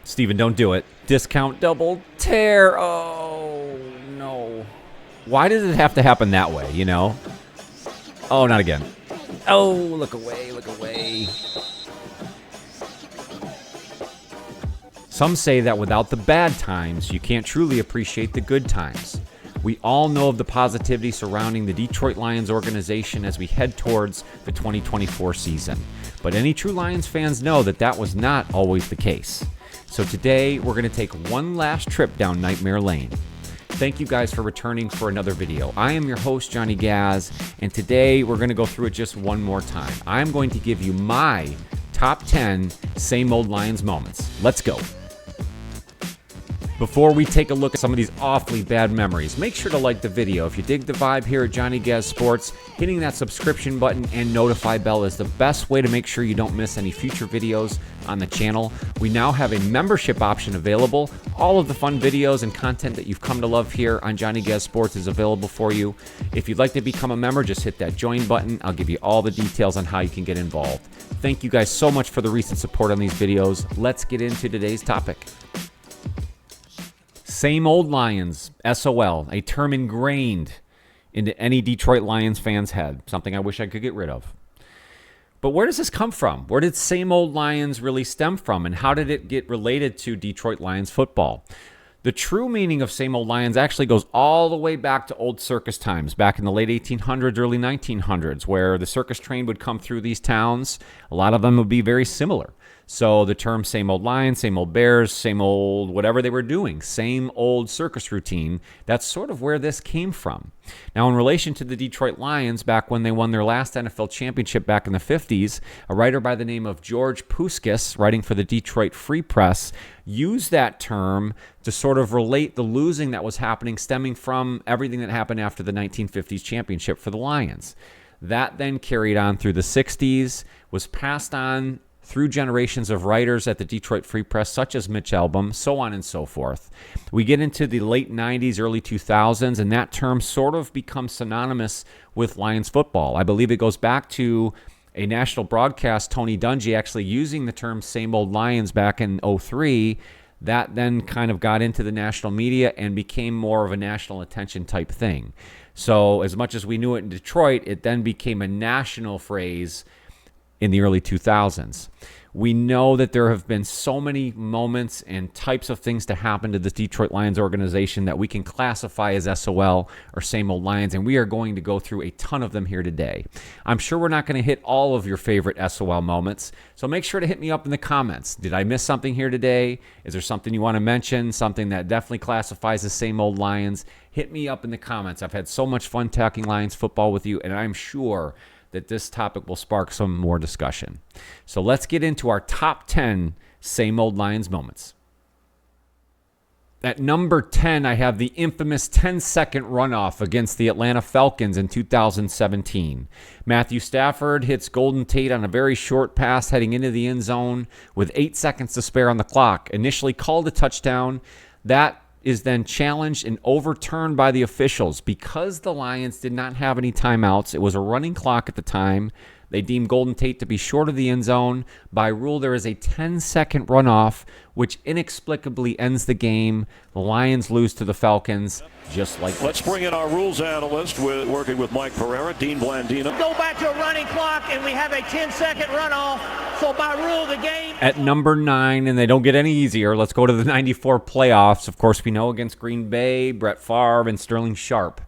Steven, don't do it. Discount double tear. Oh, no. Why does it have to happen that way, you know? Oh, not again. Oh, look away, look away. Some say that without the bad times, you can't truly appreciate the good times. We all know of the positivity surrounding the Detroit Lions organization as we head towards the 2024 season. But any true Lions fans know that that was not always the case. So today, we're going to take one last trip down Nightmare Lane. Thank you guys for returning for another video. I am your host, Johnny Gaz, and today we're going to go through it just one more time. I'm going to give you my top 10 same old Lions moments. Let's go. Before we take a look at some of these awfully bad memories, make sure to like the video. If you dig the vibe here at Johnny Gaz Sports, hitting that subscription button and notify bell is the best way to make sure you don't miss any future videos on the channel. We now have a membership option available. All of the fun videos and content that you've come to love here on Johnny Gaz Sports is available for you. If you'd like to become a member, just hit that join button. I'll give you all the details on how you can get involved. Thank you guys so much for the recent support on these videos. Let's get into today's topic. Same old Lions, S.O.L, a term ingrained into any Detroit Lions fan's head, something I wish I could get rid of. But where does this come from? Where did same old Lions really stem from, and how did it get related to Detroit Lions football? The true meaning of same old Lions actually goes all the way back to old circus times, back in the late 1800s, early 1900s, where the circus train would come through these towns. A lot of them would be very similar. So the term same old Lions, same old Bears, same old whatever they were doing, same old circus routine, that's sort of where this came from. Now, in relation to the Detroit Lions, back when they won their last NFL championship back in the 50s, a writer by the name of George Puskas, writing for the Detroit Free Press, used that term to sort of relate the losing that was happening stemming from everything that happened after the 1950s championship for the Lions. That then carried on through the 60s, was passed on through generations of writers at the Detroit Free Press, such as Mitch Albom, so on and so forth. We get into the late 90s, early 2000s, and that term sort of becomes synonymous with Lions football. I believe it goes back to a national broadcast, Tony Dungy actually using the term same old Lions back in 2003. That then kind of got into the national media and became more of a national attention type thing. So as much as we knew it in Detroit, it then became a national phrase in the early 2000s. We know that there have been so many moments and types of things to happen to the Detroit Lions organization that we can classify as S.O.L or same old Lions, and we are going to go through a ton of them here today. I'm sure we're not going to hit all of your favorite S.O.L moments, so make sure to hit me up in the comments. Did I miss something here today? Is there something you want to mention, something that definitely classifies as same old Lions? Hit me up in the comments. I've had so much fun talking Lions football with you, and I'm sure that this topic will spark some more discussion. So let's get into our top 10 same old Lions moments. At number 10, I have the infamous 10-second runoff against the Atlanta Falcons in 2017. Matthew Stafford hits Golden Tate on a very short pass heading into the end zone with 8 seconds to spare on the clock. Initially called a touchdown. That is then challenged and overturned by the officials because the Lions did not have any timeouts. It was a running clock at the time. They deemed Golden Tate to be short of the end zone. By rule, there is a 10-second runoff, which inexplicably ends the game. The Lions lose to the Falcons, just like Let's bring in our rules analyst, working with Mike Pereira, Dean Blandino. Go back to a running clock, and we have a 10-second runoff. So by rule, the game. At number 9, and they don't get any easier, let's go to the 94 playoffs. Of course, we know against Green Bay, Brett Favre, and Sterling Sharpe.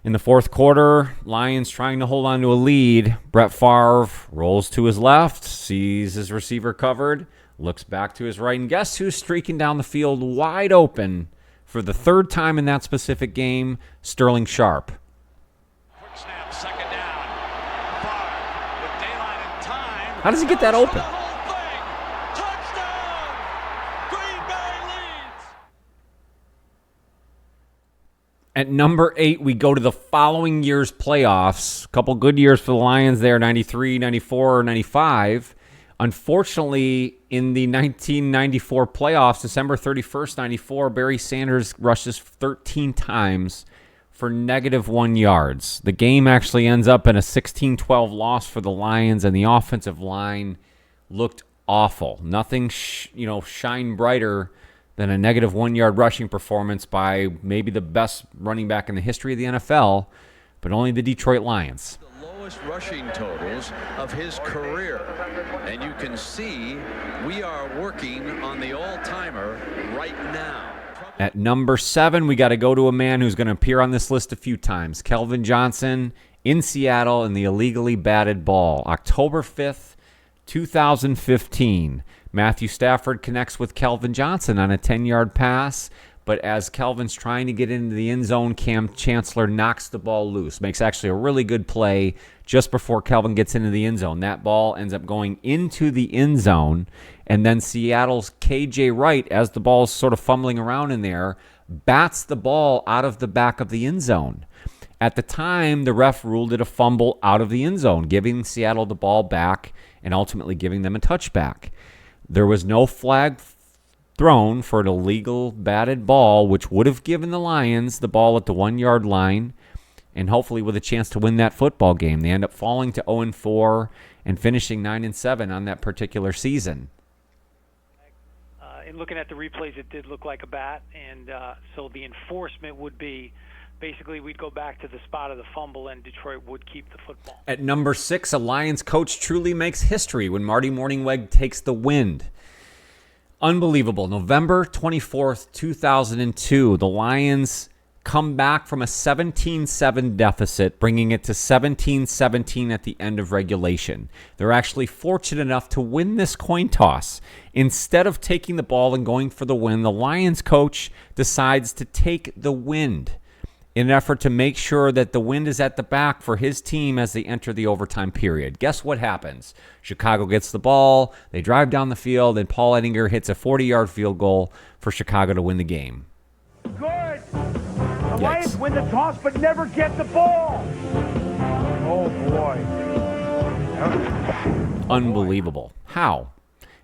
In the fourth quarter, Lions trying to hold on to a lead. Brett Favre rolls to his left, sees his receiver covered, looks back to his right, and guess who's streaking down the field wide open for the third time in that specific game? Sterling Sharpe. Quick snap, second down. Favre with daylight and time. How does he get that open? At number 8, we go to the following year's playoffs. A couple good years for the Lions there, 93, 94, 95. Unfortunately, in the 1994 playoffs, December 31st, 94, Barry Sanders rushes 13 times for -1 yards. The game actually ends up in a 16-12 loss for the Lions, and the offensive line looked awful. Nothing, shine brighter than a negative 1 yard rushing performance by maybe the best running back in the history of the NFL, but only the Detroit Lions. The lowest rushing totals of his career. And you can see we are working on the all-timer right now. At number 7, we got to go to a man who's going to appear on this list a few times. Kelvin Johnson in Seattle in the illegally batted ball. October 5th, 2015. Matthew Stafford connects with Kelvin Johnson on a 10-yard pass, but as Kelvin's trying to get into the end zone, Cam Chancellor knocks the ball loose. Makes actually a really good play just before Kelvin gets into the end zone. That ball ends up going into the end zone, and then Seattle's KJ Wright, as the ball is sort of fumbling around in there, bats the ball out of the back of the end zone. At the time, the ref ruled it a fumble out of the end zone, giving Seattle the ball back and ultimately giving them a touchback. There was no flag thrown for an illegal batted ball, which would have given the Lions the ball at the 1 yard line and hopefully with a chance to win that football game. They end up falling to 0-4 and finishing 9-7 on that particular season. In looking at the replays, it did look like a bat, and so the enforcement would be basically we'd go back to the spot of the fumble, and Detroit would keep the football. At number 6, a Lions coach truly makes history when Marty Mornhinweg takes the wind. Unbelievable. November 24th, 2002, the Lions come back from a 17-7 deficit, bringing it to 17-17 at the end of regulation. They're actually fortunate enough to win this coin toss. Instead of taking the ball and going for the win, the Lions coach decides to take the wind in an effort to make sure that the wind is at the back for his team as they enter the overtime period. Guess what happens? Chicago gets the ball, they drive down the field, and Paul Ettinger hits a 40-yard field goal for Chicago to win the game. Good. The Lions win the toss but never get the ball. Oh, boy. Unbelievable. How?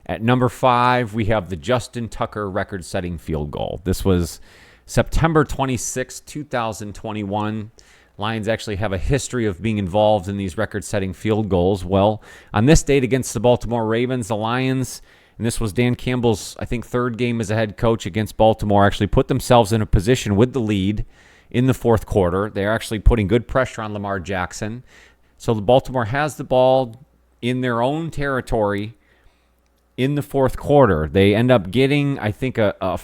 At number 5, we have the Justin Tucker record-setting field goal. This was September 26, 2021. Lions actually have a history of being involved in these record-setting field goals. Well, on this date against the Baltimore Ravens, the Lions, and this was Dan Campbell's, I think, third game as a head coach against Baltimore, actually put themselves in a position with the lead in the fourth quarter. They're actually putting good pressure on Lamar Jackson. So the Baltimore has the ball in their own territory in the fourth quarter. They end up getting, I think, a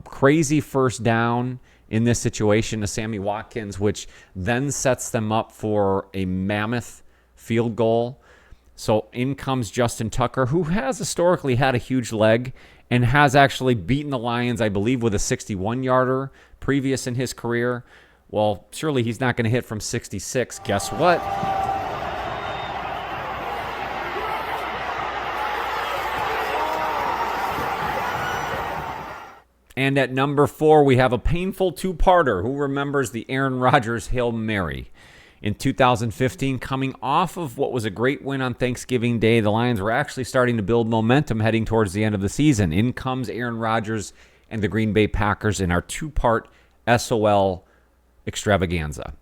crazy first down in this situation to Sammy Watkins, which then sets them up for a mammoth field goal. So in comes Justin Tucker, who has historically had a huge leg and has actually beaten the Lions, I believe, with a 61-yarder previous in his career. Well, surely he's not going to hit from 66. Guess what? And at number 4, we have a painful two-parter. Who remembers the Aaron Rodgers Hail Mary? In 2015, coming off of what was a great win on Thanksgiving Day, the Lions were actually starting to build momentum heading towards the end of the season. In comes Aaron Rodgers and the Green Bay Packers in our two-part S.O.L. extravaganza.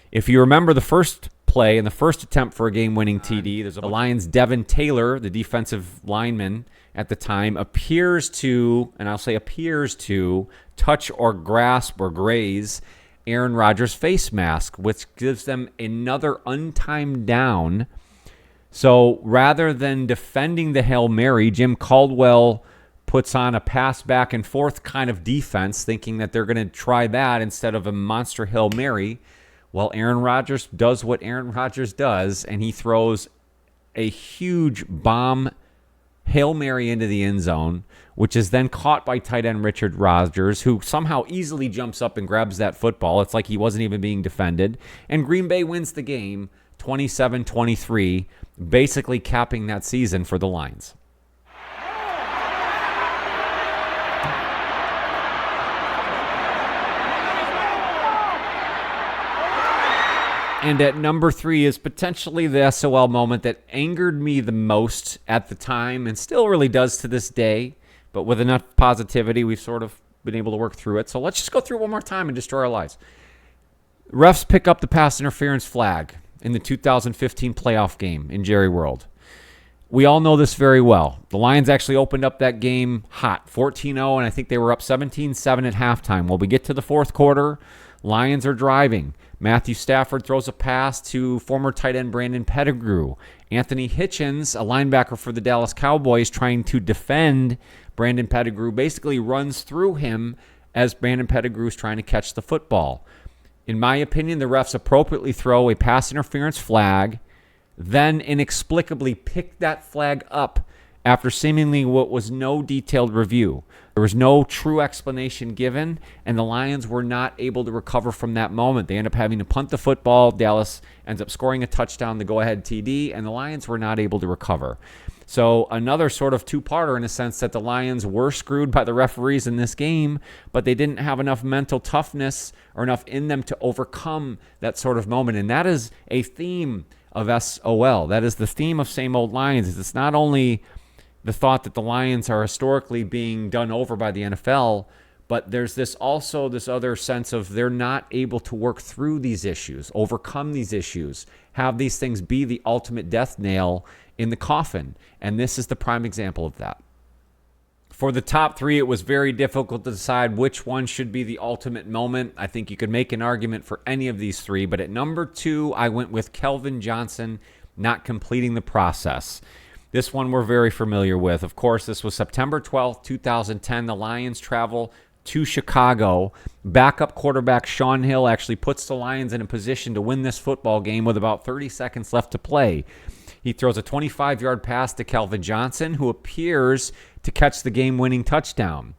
If you remember the first play and the first attempt for a game-winning TD, there's a Lions' Devin Taylor, the defensive lineman at the time, appears to touch or grasp or graze Aaron Rodgers' face mask, which gives them another untimed down. So rather than defending the Hail Mary, Jim Caldwell puts on a pass back and forth kind of defense, thinking that they're going to try that instead of a monster Hail Mary. Well, Aaron Rodgers does what Aaron Rodgers does, and he throws a huge bomb Hail Mary into the end zone, which is then caught by tight end Richard Rodgers, who somehow easily jumps up and grabs that football. It's like he wasn't even being defended. And Green Bay wins the game 27-23, basically capping that season for the Lions. And at number 3 is potentially the S.O.L. moment that angered me the most at the time and still really does to this day. But with enough positivity, we've sort of been able to work through it. So let's just go through it one more time and destroy our lives. Refs pick up the pass interference flag in the 2015 playoff game in Jerry World. we all know this very well. The Lions actually opened up that game hot, 14-0, and I think they were up 17-7 at halftime. Well, we get to the fourth quarter. Lions are driving. Matthew Stafford throws a pass to former tight end Brandon Pettigrew. Anthony Hitchens, a linebacker for the Dallas Cowboys, trying to defend Brandon Pettigrew, basically runs through him as Brandon Pettigrew is trying to catch the football. In my opinion, the refs appropriately throw a pass interference flag, then inexplicably pick that flag up after seemingly what was no detailed review. There was no true explanation given, and the Lions were not able to recover from that moment. They end up having to punt the football. Dallas ends up scoring a touchdown, the go-ahead TD, and the Lions were not able to recover. So another sort of two-parter in a sense that the Lions were screwed by the referees in this game, but they didn't have enough mental toughness or enough in them to overcome that sort of moment. And that is a theme of S.O.L. That is the theme of Same Old Lions. It's not only the thought that the Lions are historically being done over by the NFL, but there's this other sense of they're not able to work through these issues, overcome these issues, have these things be the ultimate death nail in the coffin. And this is the prime example of that. For the top three, it was very difficult to decide which one should be the ultimate moment. I think you could make an argument for any of these three, but at number 2, I went with Kelvin Johnson not completing the process. This one we're very familiar with. Of course, this was September 12th, 2010. The Lions travel to Chicago. Backup quarterback Shaun Hill actually puts the Lions in a position to win this football game with about 30 seconds left to play. He throws a 25-yard pass to Kelvin Johnson, who appears to catch the game-winning touchdown.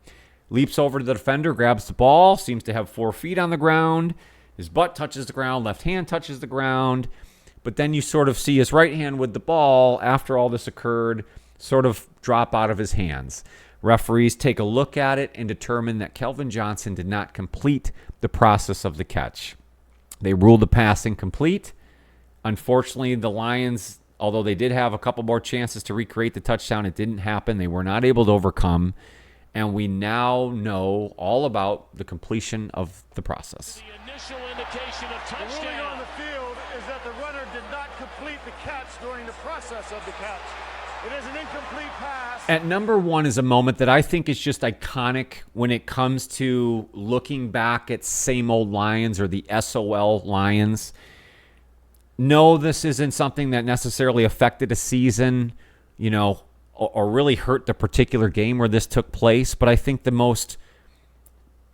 Leaps over to the defender, grabs the ball, seems to have 4 feet on the ground. His butt touches the ground, left hand touches the ground. But then you sort of see his right hand with the ball, after all this occurred, sort of drop out of his hands. Referees take a look at it and determine that Kelvin Johnson did not complete the process of the catch. They ruled the pass incomplete. Unfortunately, the Lions, although they did have a couple more chances to recreate the touchdown, it didn't happen. They were not able to overcome. And we now know all about the completion of the process. The initial indication of touchdown. The ruling on the field is that the runner did not complete the catch during the process of the catch. It is an incomplete pass. At number 1 is a moment that I think is just iconic when it comes to looking back at Same Old Lions or the S.O.L. Lions. No, this isn't something that necessarily affected a season, or really hurt the particular game where this took place. But I think the most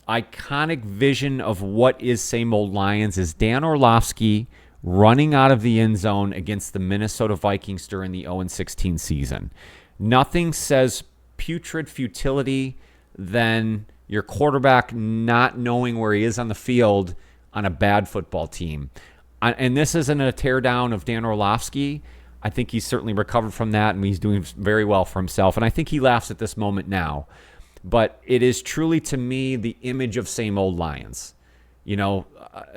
iconic vision of what is Same Old Lions is Dan Orlovsky running out of the end zone against the Minnesota Vikings during the 0-16 season. Nothing says putrid futility than your quarterback not knowing where he is on the field on a bad football team. And this isn't a teardown of Dan Orlovsky. I think he's certainly recovered from that, and he's doing very well for himself. And I think he laughs at this moment now. But it is truly, to me, the image of Same Old Lions.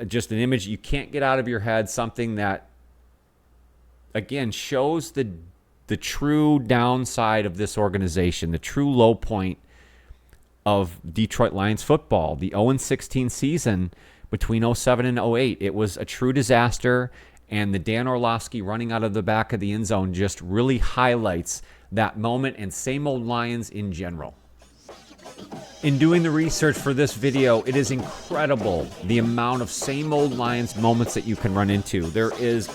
Just an image you can't get out of your head, something that, again, shows the true downside of this organization, the true low point of Detroit Lions football. The 0-16 season between 07 and 08, it was a true disaster. And the Dan Orlovsky running out of the back of the end zone just really highlights that moment and Same Old Lions in general. In doing the research for this video, it is incredible the amount of Same Old Lions moments that you can run into. There is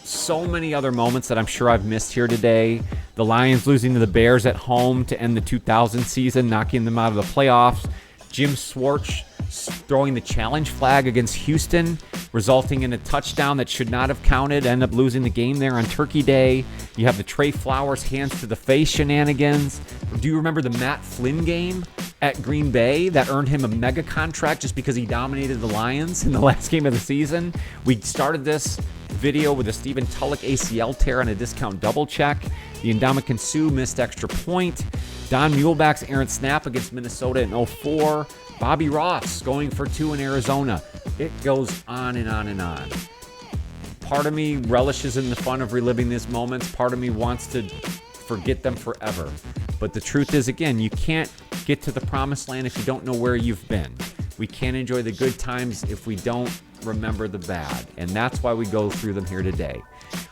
so many other moments that I'm sure I've missed here today. The Lions losing to the Bears at home to end the 2000 season, knocking them out of the playoffs. Jim Schwartz throwing the challenge flag against Houston, resulting in a touchdown that should not have counted, end up losing the game there on Turkey Day. You have the Trey Flowers hands to the face shenanigans. Do you remember the Matt Flynn game at Green Bay that earned him a mega contract just because he dominated the Lions in the last game of the season? We started this video with a Stephen Tulloch ACL tear on a discount double check. The Ndamukong Suh missed extra point. Don Muhlbach's errant snap against Minnesota in 04. Bobby Ross going for 2 in Arizona. It goes on and on and on. Part of me relishes in the fun of reliving these moments. Part of me wants to forget them forever. But the truth is, again, you can't get to the promised land if you don't know where you've been. We can't enjoy the good times if we don't remember the bad. And that's why we go through them here today.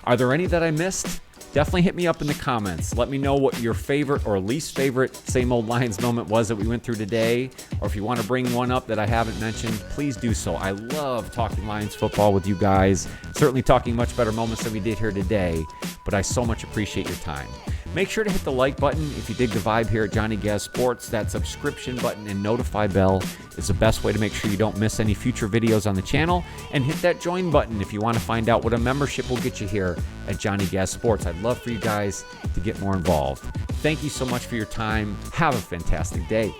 Are there any that I missed? definitely hit me up in the comments. Let me know what your favorite or least favorite Same Old Lions moment was that we went through today. Or if you want to bring one up that I haven't mentioned, please do so. I love talking Lions football with you guys. Certainly talking much better moments than we did here today, but I so much appreciate your time. Make sure to hit the like button if you dig the vibe here at Johnny Gaz Sports. That subscription button and notify bell is the best way to make sure you don't miss any future videos on the channel. And hit that join button if you want to find out what a membership will get you here at Johnny Gaz Sports. I'd love for you guys to get more involved. Thank you so much for your time. Have a fantastic day.